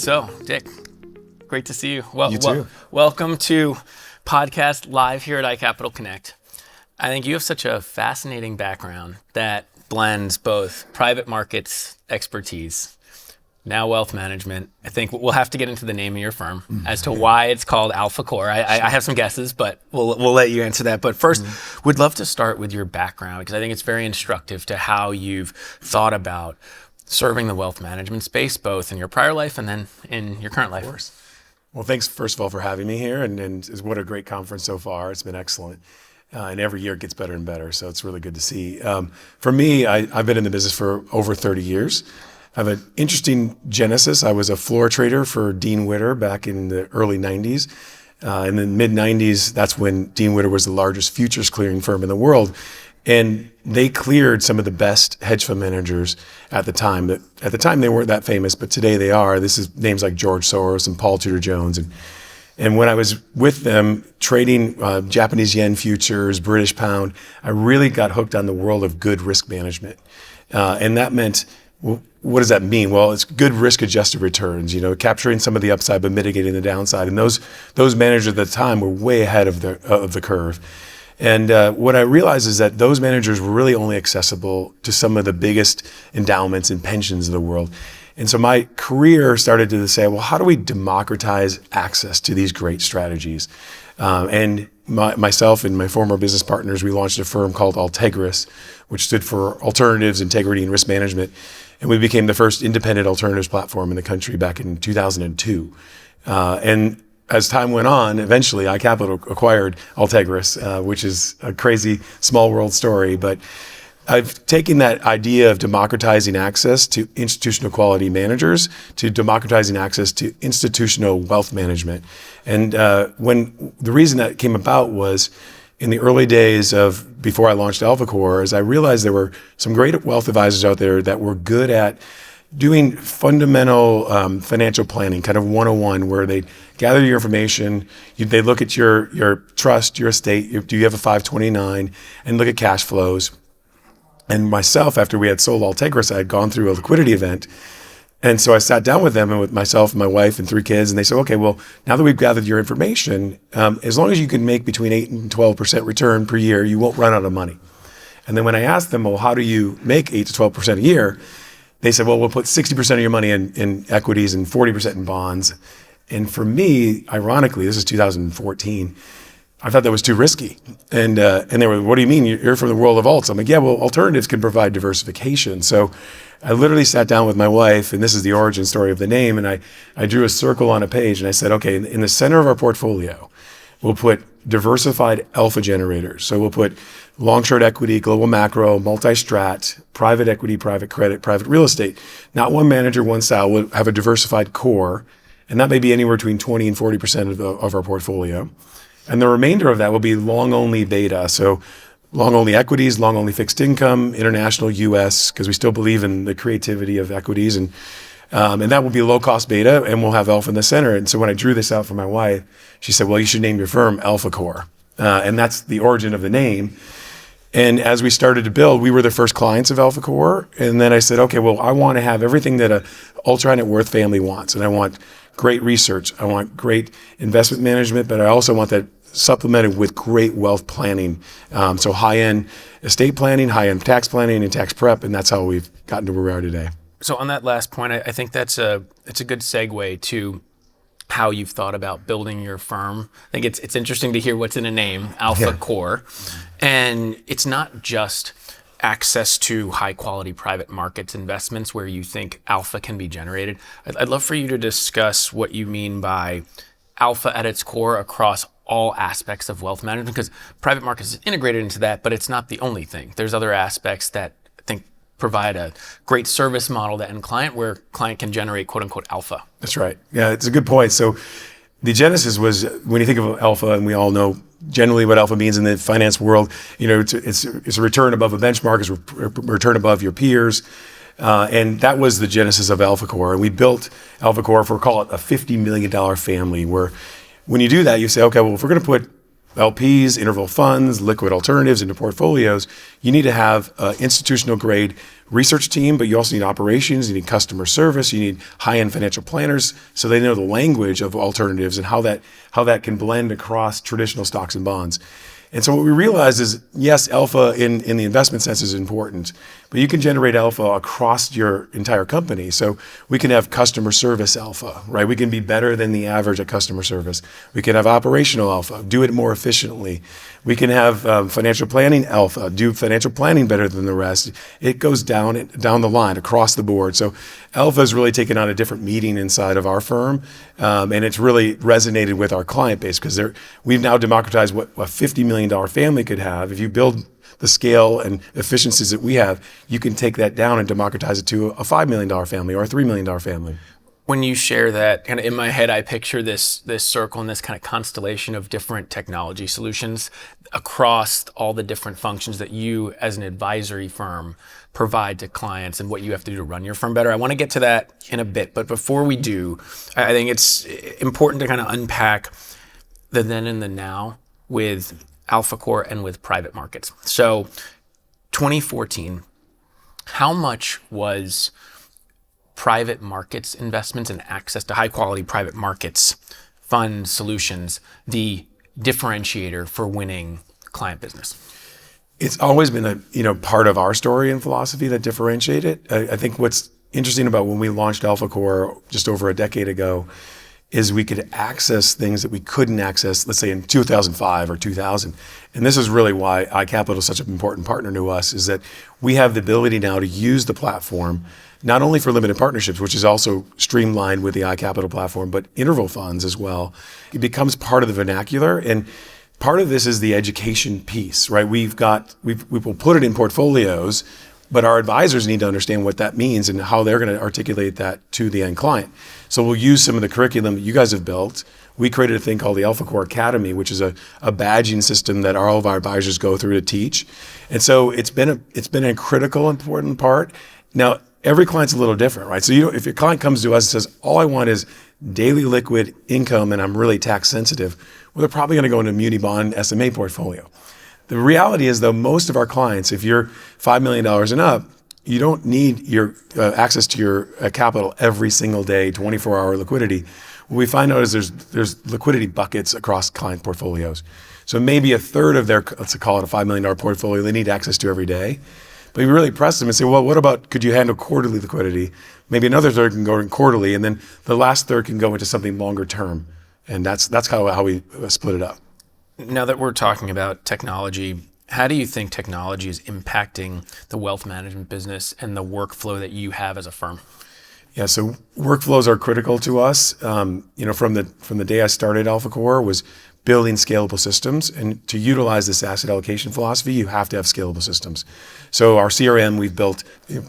So, Dick, great to see you. Well, you too. Welcome to podcast live here at iCapital Connect. I think you have such a fascinating background that blends both private markets expertise, now wealth management. I think we'll have to get into the name of your firm as to why it's called AlphaCore. I have some guesses, but we'll let you answer that. But first, we'd love to start with your background because I think it's very instructive to how you've thought about serving the wealth management space, both in your prior life and then in your current life. Of course. Well, thanks first of all for having me here, and what a great conference so far. It's been excellent. And every year it gets better and better, so it's really good to see. For me, I've been in the business for over 30 years. I have an interesting genesis. I was a floor trader for Dean Witter back in the early 90s. In the mid 90s, that's when Dean Witter was the largest futures clearing firm in the world. And they cleared some of the best hedge fund managers at the time. At the time, they weren't that famous, but today they are. This is names like George Soros and Paul Tudor Jones. And when I was with them trading Japanese yen futures, British pound, I really got hooked on the world of good risk management. And that meant, well, what does that mean? Well, it's good risk-adjusted returns, capturing some of the upside but mitigating the downside. And those managers at the time were way ahead of the curve. And what I realized is that those managers were really only accessible to some of the biggest endowments and pensions of the world. And so my career started to say, well, how do we democratize access to these great strategies? And myself and my former business partners, we launched a firm called Altegris, which stood for Alternatives, Integrity, and Risk Management. And we became the first independent alternatives platform in the country back in 2002. And as time went on, eventually iCapital acquired Altegris, which is a crazy small world story. But I've taken that idea of democratizing access to institutional quality managers to democratizing access to institutional wealth management. And when the reason that came about was in the early days of before I launched AlphaCore, is I realized there were some great wealth advisors out there that were good at doing fundamental financial planning, kind of 101, where they gather your information, they look at your trust, your estate, do you have a 529, and look at cash flows. And myself, after we had sold Altegris, I had gone through a liquidity event. And so I sat down with them and with myself and my wife and 3 kids, and they said, okay, well, now that we've gathered your information, as long as you can make between 8 and 12% return per year, you won't run out of money. And then when I asked them, well, how do you make 8 to 12% a year? They said, well, we'll put 60% of your money in equities and 40% in bonds. And for me, ironically, this is 2014, I thought that was too risky. And they were, what do you mean? You're from the world of alts. I'm like, yeah, well, alternatives can provide diversification. So I literally sat down with my wife, and this is the origin story of the name, and I drew a circle on a page, and I said, okay, in the center of our portfolio, we'll put diversified alpha generators. So we'll put long-short equity, global macro, multi-strat, private equity, private credit, private real estate. Not one manager, one style. We'll have a diversified core, and that may be anywhere between 20 and 40% of our portfolio. And the remainder of that will be long-only beta. So long-only equities, long-only fixed income, international US, because we still believe in the creativity of equities. And that will be low-cost beta, and we'll have alpha in the center. And so when I drew this out for my wife, she said, well, you should name your firm AlphaCore. And that's the origin of the name. And as we started to build, we were the first clients of AlphaCore. And then I said, okay, well, I want to have everything that a ultra net worth family wants. And I want great research. I want great investment management, but I also want that supplemented with great wealth planning. So high-end estate planning, high-end tax planning, and tax prep. And that's how we've gotten to where we are today. So on that last point, I think it's a good segue to how you've thought about building your firm. I think it's interesting to hear what's in a name, AlphaCore. Yeah. And it's not just access to high quality private markets investments where you think alpha can be generated. I'd love for you to discuss what you mean by alpha at its core across all aspects of wealth management, because private markets is integrated into that, but it's not the only thing. There's other aspects that I think provide a great service model to end client where client can generate quote unquote alpha. That's right. Yeah, it's a good point. So the genesis was when you think of alpha, and we all know generally what alpha means in the finance world, it's a return above a benchmark, it's a return above your peers. And that was the genesis of AlphaCore. And we built AlphaCore for, call it a $50 million family, where when you do that, you say, okay, well, if we're going to put LPs, interval funds, liquid alternatives into portfolios, you need to have an institutional grade research team, but you also need operations, you need customer service, you need high-end financial planners so they know the language of alternatives and how that can blend across traditional stocks and bonds. And so what we realized is, yes, alpha in the investment sense is important, but you can generate alpha across your entire company. So we can have customer service alpha, right? We can be better than the average at customer service. We can have operational alpha, do it more efficiently. We can have financial planning alpha, do financial planning better than the rest. It goes down the line across the board. So alpha has really taken on a different meaning inside of our firm, and it's really resonated with our client base because we've now democratized what a $50 million family could have. If you build the scale and efficiencies that we have, you can take that down and democratize it to a $5 million family or a $3 million family. When you share that, kind of in my head, I picture this circle and this kind of constellation of different technology solutions across all the different functions that you as an advisory firm provide to clients and what you have to do to run your firm better. I want to get to that in a bit, but before we do, I think it's important to kind of unpack the then and the now with AlphaCore and with private markets. So 2014, how much was private markets investments and access to high quality private markets fund solutions the differentiator for winning client business? It's always been a part of our story and philosophy that differentiate it. I think what's interesting about when we launched AlphaCore just over a decade ago is we could access things that we couldn't access, let's say in 2005 or 2000. And this is really why iCapital is such an important partner to us, is that we have the ability now to use the platform not only for limited partnerships, which is also streamlined with the iCapital platform, but interval funds as well. It becomes part of the vernacular. And part of this is the education piece, right? We will put it in portfolios, but our advisors need to understand what that means and how they're going to articulate that to the end client. So we'll use some of the curriculum that you guys have built. We created a thing called the AlphaCore Academy, which is a badging system that all of our advisors go through to teach. And so it's been a critical, important part. Now, every client's a little different, right? So if your client comes to us and says, all I want is daily liquid income and I'm really tax sensitive, well, they're probably going to go into a muni bond SMA portfolio. The reality is, though, most of our clients, if you're $5 million and up, you don't need your access to your capital every single day, 24-hour liquidity. What we find out is there's liquidity buckets across client portfolios. So maybe a third of their, let's call it a $5 million portfolio, they need access to every day. But you really press them and say, well, what about, could you handle quarterly liquidity? Maybe another third can go in quarterly, and then the last third can go into something longer term. And that's kind of how we split it up. Now that we're talking about technology, how do you think technology is impacting the wealth management business and the workflow that you have as a firm? Yeah, so workflows are critical to us. From the day I started AlphaCore was building scalable systems, and to utilize this asset allocation philosophy, you have to have scalable systems. So our CRM, we've built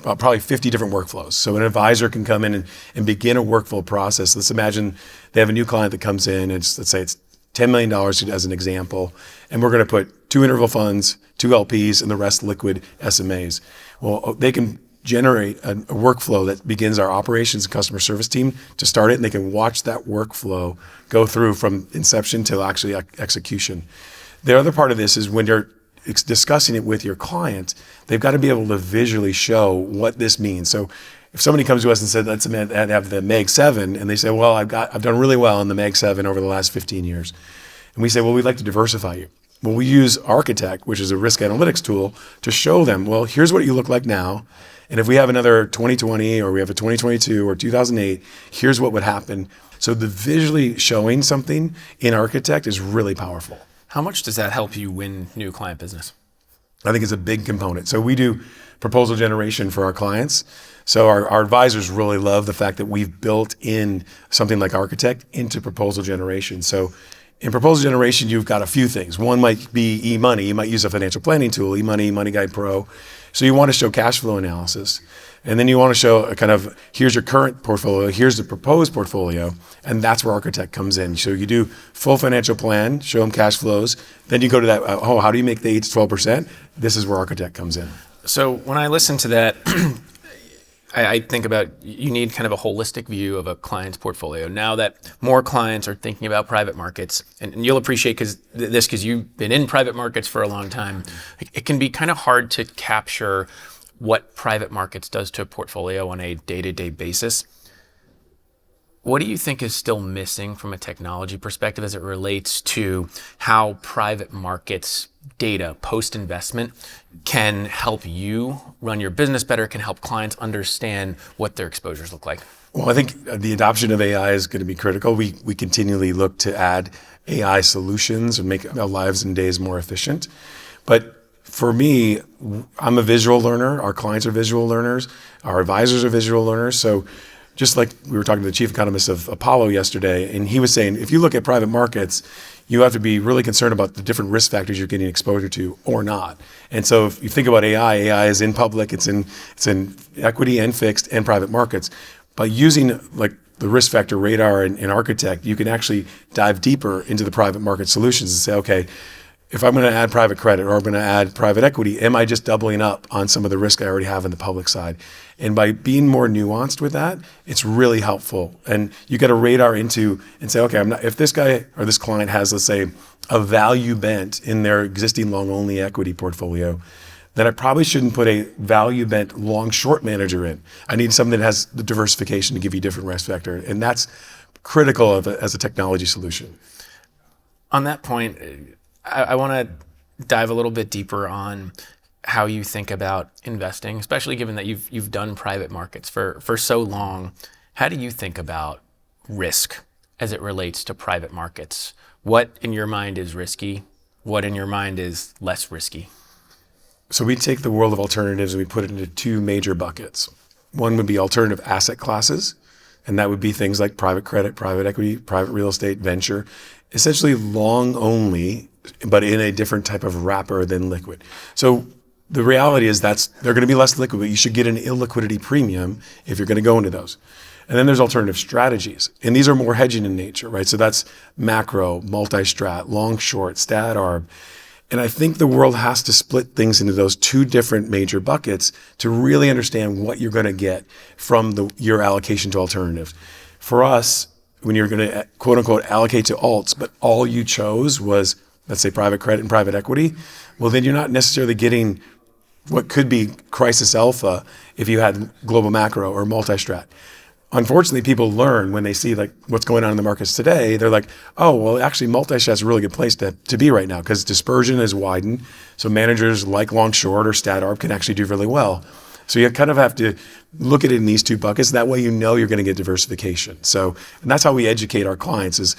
probably 50 different workflows. So an advisor can come in and begin a workflow process. Let's imagine they have a new client that comes in, and let's say it's $10 million as an example, and we're going to put 2 interval funds, 2 LPs, and the rest liquid SMAs. Well, they can generate a workflow that begins our operations and customer service team to start it, and they can watch that workflow go through from inception to actually execution. The other part of this is when you're discussing it with your client, they've got to be able to visually show what this means. So if somebody comes to us and said, let's have the MEG 7, and they say, well, I've done really well in the MEG 7 over the last 15 years. And we say, well, we'd like to diversify you. Well, we use Architect, which is a risk analytics tool, to show them, well, here's what you look like now. And if we have another 2020 or we have a 2022 or 2008, here's what would happen. So the visually showing something in Architect is really powerful. How much does that help you win new client business? I think it's a big component. So we do proposal generation for our clients. So our advisors really love the fact that we've built in something like Architect into proposal generation. So in proposal generation, you've got a few things. One might be e-money. You might use a financial planning tool, e-money, Money Guide Pro. So you want to show cash flow analysis. And then you want to show a kind of, here's your current portfolio, here's the proposed portfolio, and that's where Architect comes in. So you do full financial plan, show them cash flows. Then you go to that, how do you make the 8 to 12%? This is where Architect comes in. So when I listen to that, I think about you need kind of a holistic view of a client's portfolio. Now that more clients are thinking about private markets, and you'll appreciate because you've been in private markets for a long time, it can be kind of hard to capture what private markets does to a portfolio on a day-to-day basis. What do you think is still missing from a technology perspective as it relates to how private markets data post-investment can help you run your business better, can help clients understand what their exposures look like? Well, I think the adoption of AI is going to be critical. We continually look to add AI solutions and make our lives and days more efficient. But for me, I'm a visual learner. Our clients are visual learners. Our advisors are visual learners. So just like we were talking to the chief economist of Apollo yesterday, and he was saying, if you look at private markets, you have to be really concerned about the different risk factors you're getting exposure to or not. And so if you think about AI is in public, it's in equity and fixed and private markets. By using like the risk factor radar and Architect, you can actually dive deeper into the private market solutions and say, okay, if I'm going to add private credit or I'm going to add private equity, am I just doubling up on some of the risk I already have in the public side? And by being more nuanced with that, it's really helpful. And you got a radar into and say, okay, if this guy or this client has, let's say, a value bent in their existing long-only equity portfolio, then I probably shouldn't put a value bent long-short manager in. I need something that has the diversification to give you different risk factor. And that's critical as a technology solution. On that point, I want to dive a little bit deeper on how you think about investing, especially given that you've done private markets for so long. How do you think about risk as it relates to private markets? What in your mind is risky? What in your mind is less risky? So we take the world of alternatives and we put it into two major buckets. One would be alternative asset classes, and that would be things like private credit, private equity, private real estate, venture, essentially long only, but in a different type of wrapper than liquid. So the reality is they're going to be less liquid, but you should get an illiquidity premium if you're going to go into those. And then there's alternative strategies, and these are more hedging in nature, right? So that's macro, multi-strat, long, short, stat arb. And I think the world has to split things into those two different major buckets to really understand what you're going to get from your allocation to alternatives. For us, when you're going to quote unquote allocate to alts, but all you chose was, let's say, private credit and private equity, well, then you're not necessarily getting what could be crisis alpha if you had global macro or multi-strat. Unfortunately, people learn when they see like what's going on in the markets today. They're like, oh, well, actually, multi-strat is a really good place to be right now because dispersion is widened. So managers like long short or stat arb can actually do really well. So you kind of have to look at it in these two buckets. That way, you know you're going to get diversification. So, and that's how we educate our clients is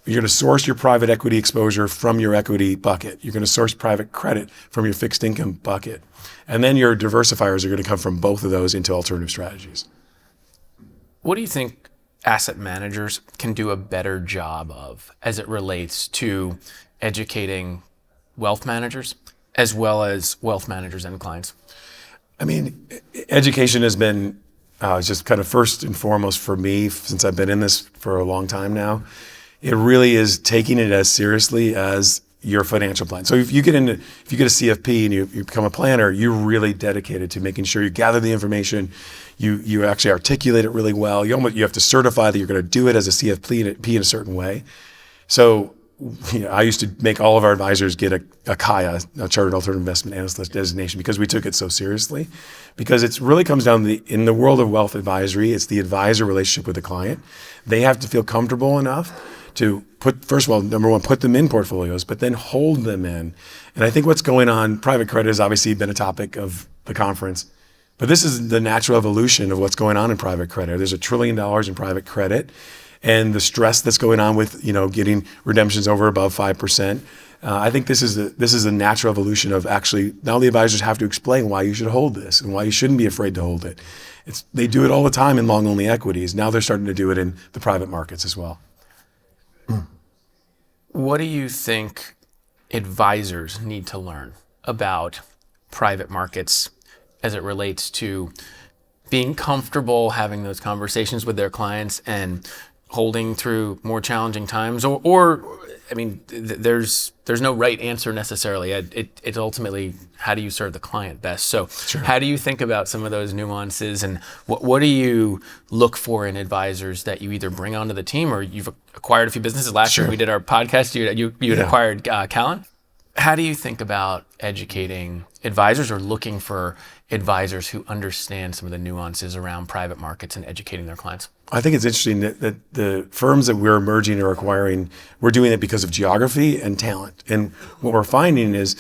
you're going to source your private equity exposure from your equity bucket. You're going to source private credit from your fixed income bucket. And then your diversifiers are going to come from both of those into alternative strategies. What do you think asset managers can do a better job of as it relates to educating wealth managers as well as wealth managers and clients? I mean, education has been just kind of first and foremost for me since I've been in this for a long time now. It really is taking it as seriously as your financial plan. So if you get a CFP and you become a planner, you're really dedicated to making sure you gather the information, you actually articulate it really well. You have to certify that you're going to do it as a CFP in a certain way. So I used to make all of our advisors get a CAIA, a Chartered Alternative Investment Analyst designation, because we took it so seriously. Because it really comes down to in the world of wealth advisory, it's the advisor relationship with the client. They have to feel comfortable enough to first of all, number one, put them in portfolios, but then hold them in. And I think what's going on, private credit has obviously been a topic of the conference, but this is the natural evolution of what's going on in private credit. There's $1 trillion in private credit, and the stress that's going on with getting redemptions over above 5%. I think this is a natural evolution of actually now the advisors have to explain why you should hold this and why you shouldn't be afraid to hold it. They do it all the time in long only equities. Now they're starting to do it in the private markets as well. What do you think advisors need to learn about private markets as it relates to being comfortable having those conversations with their clients and holding through more challenging times, or I mean, there's no right answer necessarily. It's ultimately, how do you serve the client best? So how do you think about some of those nuances, and what do you look for in advisors that you either bring onto the team, or you've acquired a few businesses? Last year we did our podcast, you had acquired Callan. How do you think about educating advisors, or looking for advisors who understand some of the nuances around private markets and educating their clients? I think it's interesting that the firms that we're merging or acquiring, we're doing it because of geography and talent. And what we're finding is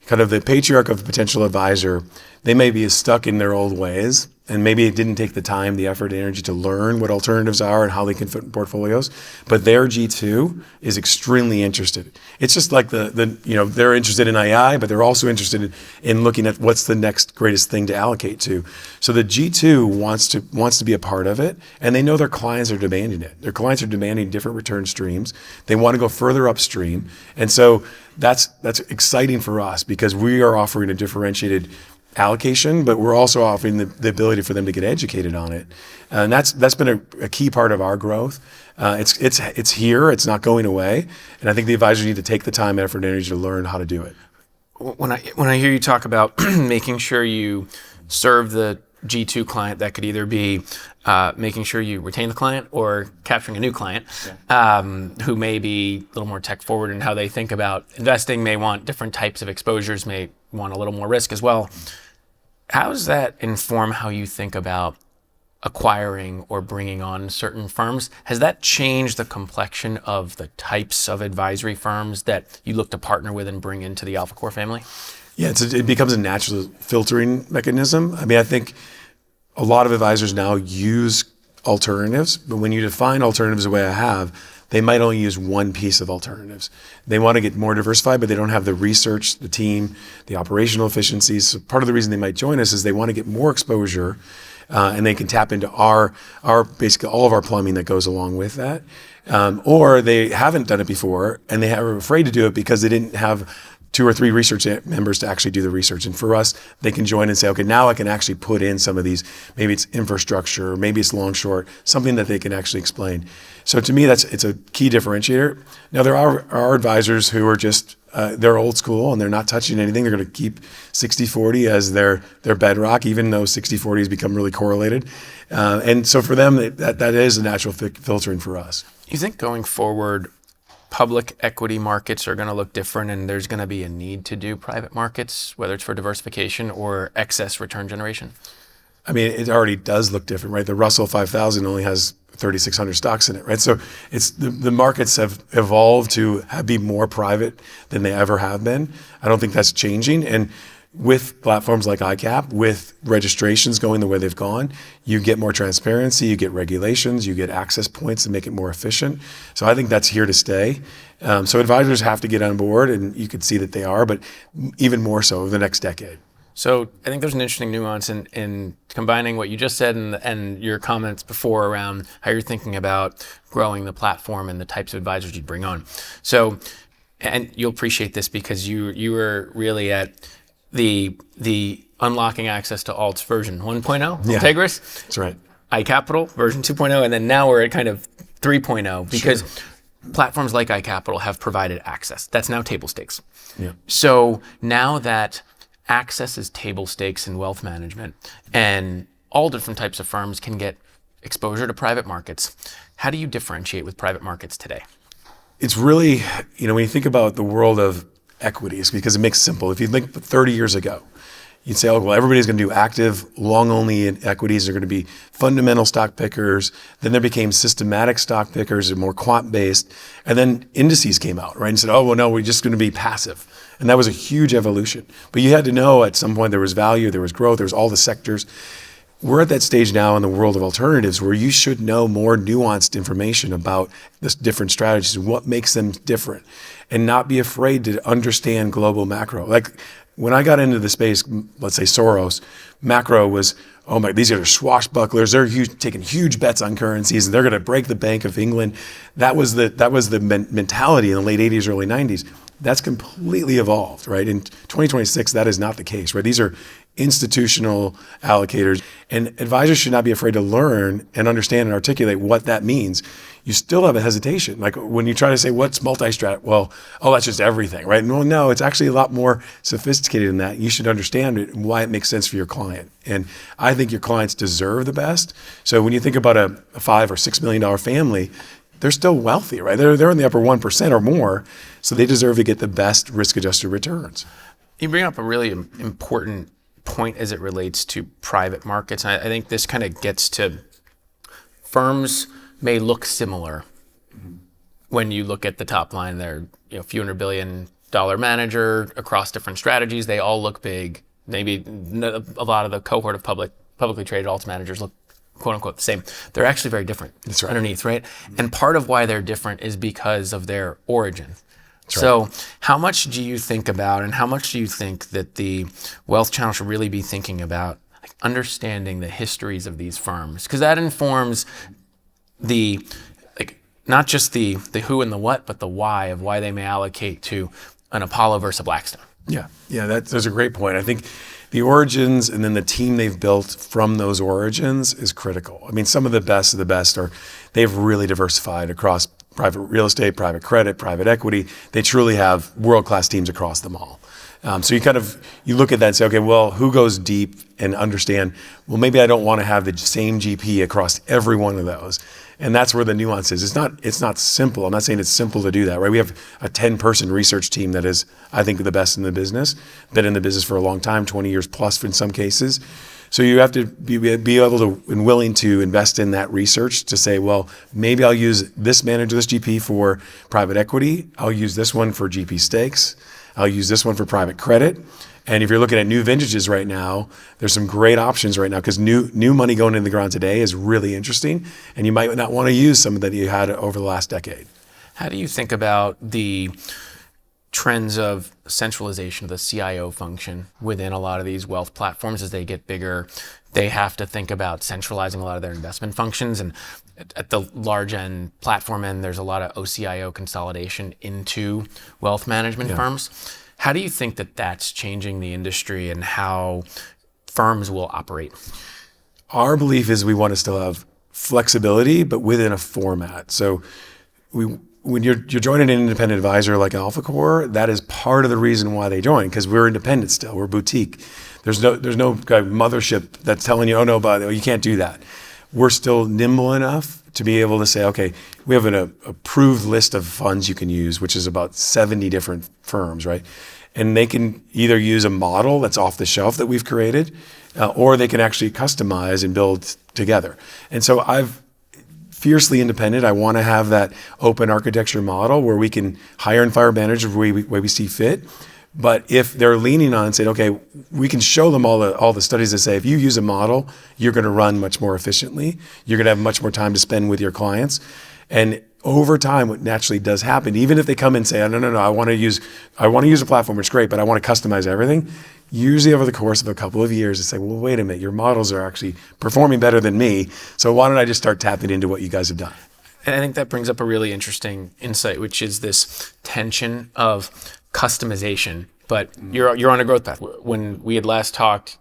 kind of the patriarch of the potential advisor, they may be stuck in their old ways, and maybe it didn't take the time, the effort, the energy to learn what alternatives are and how they can fit in portfolios. But their G2 is extremely interested. It's just like they're interested in AI, but they're also interested in looking at what's the next greatest thing to allocate to. So the G2 wants to be a part of it, and they know their clients are demanding it. Their clients are demanding different return streams. They want to go further upstream, and so that's exciting for us because we are offering a differentiated allocation, but we're also offering the ability for them to get educated on it, and that's been a key part of our growth. It's here, it's not going away, and I think the advisors need to take the time, effort, and energy to learn how to do it. When I hear you talk about making sure you serve the G2 client, that could either be making sure you retain the client or capturing a new client who may be a little more tech forward in how they think about investing, may want different types of exposures, may want a little more risk as well. How does that inform how you think about acquiring or bringing on certain firms? Has that changed the complexion of the types of advisory firms that you look to partner with and bring into the AlphaCore family? Yeah, it becomes a natural filtering mechanism. I mean, I think a lot of advisors now use alternatives, but when you define alternatives the way I have, they might only use one piece of alternatives. They want to get more diversified, but they don't have the research, the team, the operational efficiencies. So part of the reason they might join us is they want to get more exposure, and they can tap into our basically all of our plumbing that goes along with that. Or they haven't done it before, and they are afraid to do it because they didn't have 2 or 3 research members to actually do the research. And for us, they can join and say, okay, now I can actually put in some of these, maybe it's infrastructure, maybe it's long short, something that they can actually explain. So to me, it's a key differentiator. Now there are advisors who are just, they're old school and they're not touching anything. They're going to keep 60-40 as their bedrock, even though 60-40 has become really correlated. And so for them, that is a natural filtering for us. You think going forward, public equity markets are going to look different, and there's going to be a need to do private markets, whether it's for diversification or excess return generation? I mean, it already does look different, right? The Russell 5000 only has 3,600 stocks in it, right? So it's the markets have evolved to be more private than they ever have been. I don't think that's changing. And with platforms like iCap, with registrations going the way they've gone, you get more transparency, you get regulations, you get access points to make it more efficient. So I think that's here to stay. So advisors have to get on board, and you could see that they are, but even more so over the next decade. So I think there's an interesting nuance in combining what you just said and your comments before around how you're thinking about growing the platform and the types of advisors you'd bring on. So, and you'll appreciate this because you were really at the unlocking access to alts version 1.0, Integris. That's right. iCapital version 2.0, and then now we're at kind of 3.0 because platforms like iCapital have provided access. That's now table stakes. Yeah. So now that access is table stakes in wealth management, and all different types of firms can get exposure to private markets, how do you differentiate with private markets today? It's really, when you think about the world of equities, because it makes it simple. If you think 30 years ago, you'd say, oh, well, everybody's going to do active, long-only equities. They're going to be fundamental stock pickers. Then there became systematic stock pickers and more quant-based. And then indices came out, right? And said, oh, well, no, we're just going to be passive. And that was a huge evolution. But you had to know at some point there was value, there was growth, there was all the sectors. We're at that stage now in the world of alternatives where you should know more nuanced information about the different strategies and what makes them different, and not be afraid to understand global macro. Like when I got into the space, let's say Soros, macro was, oh my, these are swashbucklers. They're taking huge bets on currencies, and they're going to break the Bank of England. That was the mentality in the late 80s, early 90s. That's completely evolved, right? In 2026, that is not the case, right? These are institutional allocators, and advisors should not be afraid to learn and understand and articulate what that means. You still have a hesitation. Like when you try to say, what's multi-strat? Well, oh, that's just everything, right? No, it's actually a lot more sophisticated than that. You should understand it and why it makes sense for your client. And I think your clients deserve the best. So when you think about a $5 or $6 million family, they're still wealthy, right? They're in the upper 1% or more, so they deserve to get the best risk-adjusted returns. You bring up a really important point as it relates to private markets. And I think this kind of gets to firms may look similar when you look at the top line. They're few $100 billion manager across different strategies. They all look big. Maybe a lot of the cohort of publicly traded alts managers look quote unquote the same. They're actually very different. That's right. Underneath, right? And part of why they're different is because of their origin. That's so right. How much do you think about, and how much do you think that the wealth channel should really be thinking about understanding the histories of these firms? Because that informs not just the who and the what, but the why of why they may allocate to an Apollo versus a Blackstone. Yeah, that's a great point. I think the origins and then the team they've built from those origins is critical. I mean, some of the best they've really diversified across private real estate, private credit, private equity. They truly have world-class teams across them all. So you look at that and say, okay, well, who goes deep and understand, well, maybe I don't want to have the same GP across every one of those. And that's where the nuance is. It's not simple. I'm not saying it's simple to do that, right? We have a 10-person research team that is, I think, the best in the business. Been in the business for a long time, 20 years plus in some cases. So you have to be able to and willing to invest in that research to say, well, maybe I'll use this manager, this GP for private equity. I'll use this one for GP stakes. I'll use this one for private credit. And if you're looking at new vintages right now, there's some great options right now because new money going into the ground today is really interesting. And you might not want to use some that you had over the last decade. How do you think about the trends of centralization of the CIO function within a lot of these wealth platforms as they get bigger? They have to think about centralizing a lot of their investment functions. And at the large end, platform end, there's a lot of OCIO consolidation into wealth management firms. How do you think that that's changing the industry and how firms will operate? Our belief is we want to still have flexibility, but within a format. So when you're joining an independent advisor like AlphaCore, that is part of the reason why they join, because we're independent still, we're boutique. There's no mothership that's telling you, oh no, but you can't do that. We're still nimble enough to be able to say, okay, we have an approved list of funds you can use, which is about 70 different firms, right? And they can either use a model that's off the shelf that we've created, or they can actually customize and build together. And so I've fiercely independent. I want to have that open architecture model where we can hire and fire managers where we see fit. But if they're leaning on and saying, okay, we can show them all the studies that say if you use a model, you're going to run much more efficiently. You're going to have much more time to spend with your clients. And over time, what naturally does happen, even if they come and say, oh, no, I want to use a platform, it's great, but I want to customize everything. Usually over the course of a couple of years, they say, well, wait a minute, your models are actually performing better than me. So why don't I just start tapping into what you guys have done? And I think that brings up a really interesting insight, which is this tension of customization, but you're on a growth path. When we had last talked,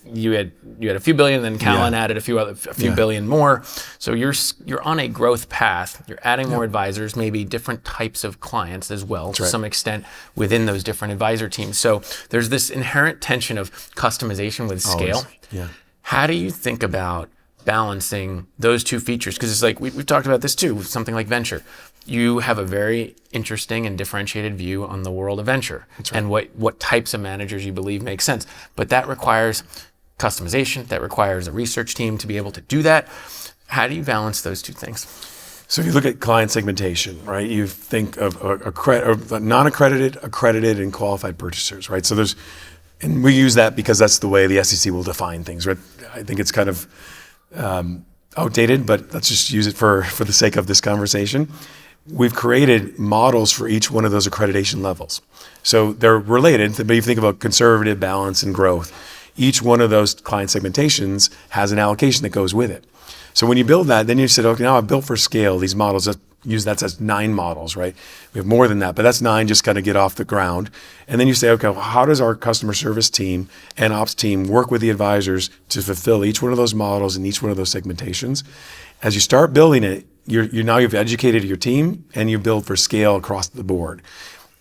you had a few billion, then Callan added a few billion more. So you're on a growth path. You're adding more advisors, maybe different types of clients as well, to some extent within those different advisor teams. So there's this inherent tension of customization with scale. Always. Yeah. How do you think about balancing those two features? Because it's like we've talked about this too with something like venture. You have a very interesting and differentiated view on the world of venture and what types of managers you believe make sense. But that requires customization. That requires a research team to be able to do that. How do you balance those two things? So if you look at client segmentation, right, you think of non-accredited, accredited, and qualified purchasers, right? So and we use that because that's the way the SEC will define things, right? I think it's kind of outdated, but let's just use it for the sake of this conversation. We've created models for each one of those accreditation levels. So they're related, but if you think about conservative, balance, and growth, each one of those client segmentations has an allocation that goes with it. So when you build that, then you said, okay, now I've built for scale these models. use that as 9 models, right? We have more than that, but that's 9 just kind of get off the ground. And then you say, okay, well, how does our customer service team and ops team work with the advisors to fulfill each one of those models and each one of those segmentations? As you start building it, you've educated your team and you build for scale across the board.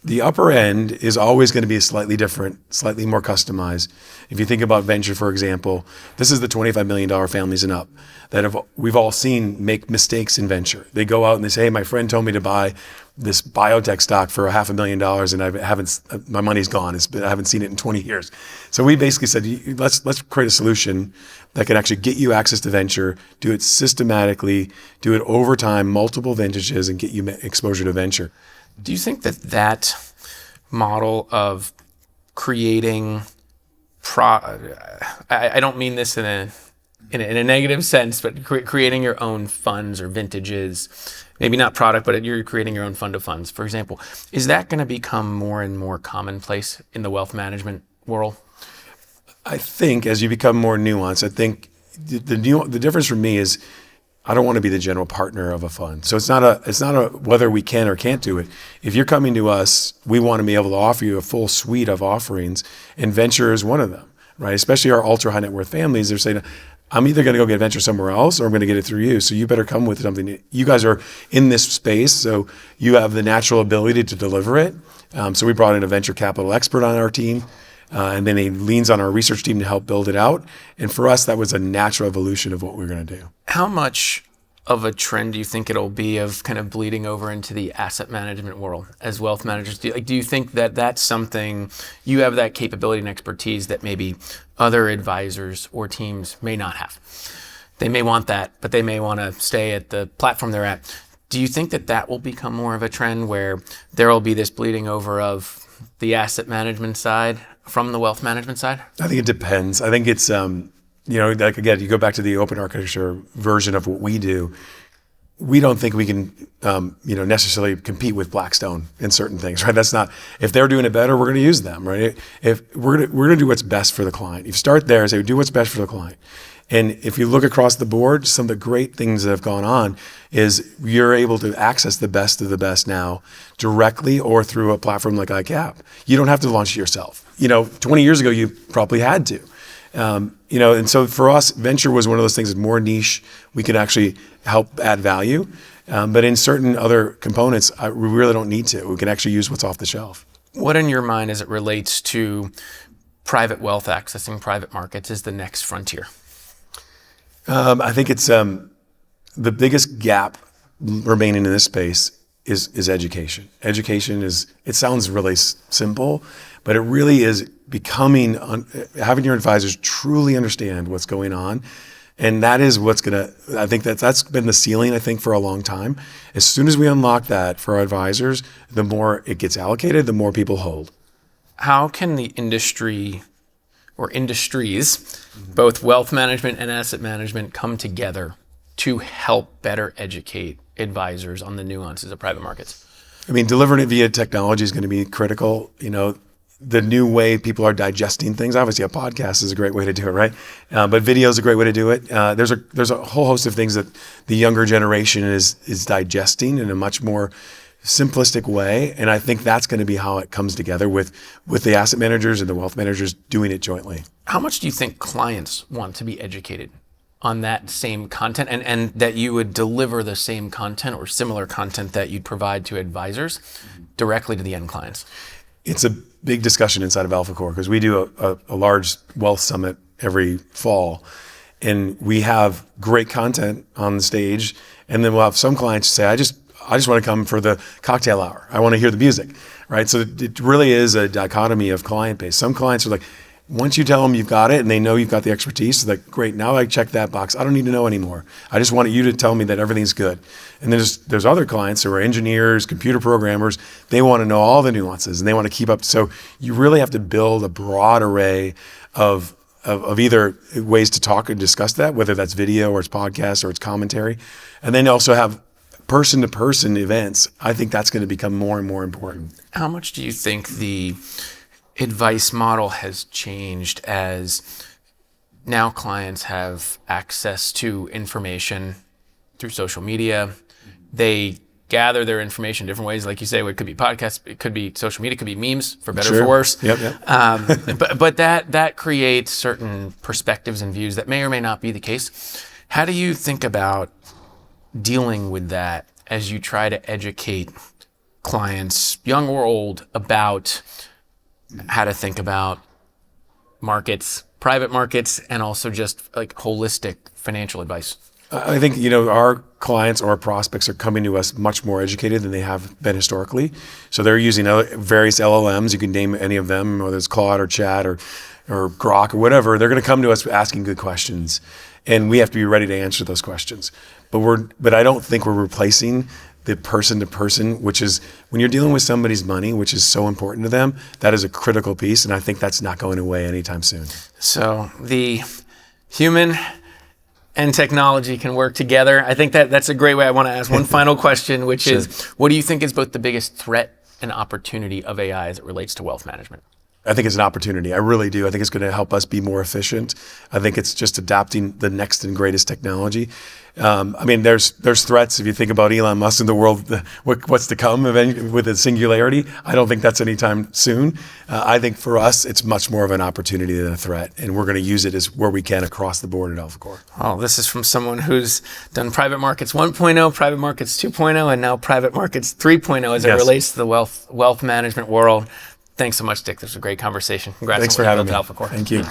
The upper end is always going to be slightly different, slightly more customized. If you think about venture, for example, this is the $25 million families and up that we've all seen make mistakes in venture. They go out and they say, hey, my friend told me to buy this biotech stock for $500,000 and my money's gone. I haven't seen it in 20 years. So we basically said, let's create a solution that can actually get you access to venture, do it systematically, do it over time, multiple vintages, and get you exposure to venture. Do you think that model of creating I don't mean this in a negative sense, but creating your own funds or vintages, maybe not product, but you're creating your own fund of funds, for example, is that going to become more and more commonplace in the wealth management world? I think as you become more nuanced, I think the difference for me is I don't want to be the general partner of a fund. So it's not a whether we can or can't do it. If you're coming to us, we want to be able to offer you a full suite of offerings, and venture is one of them, right? Especially our ultra high net worth families, they're saying, I'm either going to go get venture somewhere else or I'm going to get it through you. So you better come with something. You guys are in this space, so you have the natural ability to deliver it. So we brought in a venture capital expert on our team. And then he leans on our research team to help build it out. And for us, that was a natural evolution of what we were going to do. How much of a trend do you think it'll be of kind of bleeding over into the asset management world as wealth managers? Do you think that that's something you have that capability and expertise that maybe other advisors or teams may not have? They may want that, but they may want to stay at the platform they're at. Do you think that will become more of a trend where there will be this bleeding over of the asset management side from the wealth management side? I think it depends. I think it's, like again, you go back to the open architecture version of what we do. We don't think we can, necessarily compete with Blackstone in certain things, right? That's not, if they're doing it better, we're going to use them, right? If we're going to do what's best for the client. You start there and say, do what's best for the client. And if you look across the board, some of the great things that have gone on is you're able to access the best of the best now directly or through a platform like iCap. You don't have to launch it yourself. 20 years ago, you probably had to. And so for us, venture was one of those things that's more niche. We could actually help add value. But in certain other components, we really don't need to. We can actually use what's off the shelf. What in your mind as it relates to private wealth accessing private markets is the next frontier? I think it's the biggest gap remaining in this space is education. Education it sounds really simple, but it really is becoming, having your advisors truly understand what's going on. And that is I think that's been the ceiling, I think, for a long time. As soon as we unlock that for our advisors, the more it gets allocated, the more people hold. How can the industry or industries, both wealth management and asset management, come together to help better educate advisors on the nuances of private markets? I mean, delivering it via technology is going to be critical. The new way people are digesting things. Obviously, a podcast is a great way to do it, right? But video is a great way to do it. There's a whole host of things that the younger generation is digesting in a much more simplistic way, and I think that's going to be how it comes together with the asset managers and the wealth managers doing it jointly. How much do you think clients want to be educated on that same content and that you would deliver the same content or similar content that you'd provide to advisors directly to the end clients? It's a big discussion inside of AlphaCore because we do a large wealth summit every fall, and we have great content on the stage, and then we'll have some clients say, I just want to come for the cocktail hour. I want to hear the music, right? So it really is a dichotomy of client base. Some clients are like, once you tell them you've got it and they know you've got the expertise, they're like, great, now I check that box. I don't need to know anymore. I just want you to tell me that everything's good. And there's other clients who are engineers, computer programmers. They want to know all the nuances and they want to keep up. So you really have to build a broad array of either ways to talk and discuss that, whether that's video or it's podcast or it's commentary. And then also have person-to-person events. I think that's going to become more and more important. How much do you think the advice model has changed as now clients have access to information through social media? They gather their information different ways. Like you say, it could be podcasts, it could be social media, it could be memes, for better or for worse. Yep. But that creates certain perspectives and views that may or may not be the case. How do you think about dealing with that as you try to educate clients, young or old, about how to think about markets, private markets, and also just like holistic financial advice? I think, our clients or our prospects are coming to us much more educated than they have been historically. So they're using various LLMs. You can name any of them, whether it's Claude or Chat or Grok or whatever. They're going to come to us asking good questions, and we have to be ready to answer those questions. But I don't think we're replacing the person to person, which is when you're dealing with somebody's money, which is so important to them, that is a critical piece. And I think that's not going away anytime soon. So the human and technology can work together. I think that's a great way. I want to ask one final question, which is, what do you think is both the biggest threat and opportunity of AI as it relates to wealth management? I think it's an opportunity. I really do. I think it's going to help us be more efficient. I think it's just adopting the next and greatest technology. There's threats. If you think about Elon Musk in the world, what's to come with a singularity, I don't think that's anytime soon. I think for us, it's much more of an opportunity than a threat, and we're going to use it as where we can across the board at AlphaCore. Oh, this is from someone who's done private markets 1.0, private markets 2.0, and now private markets 3.0 as it relates to the wealth management world. Thanks so much, Dick. This was a great conversation. Congrats Thanks on for having me. AlphaCore. Thank you.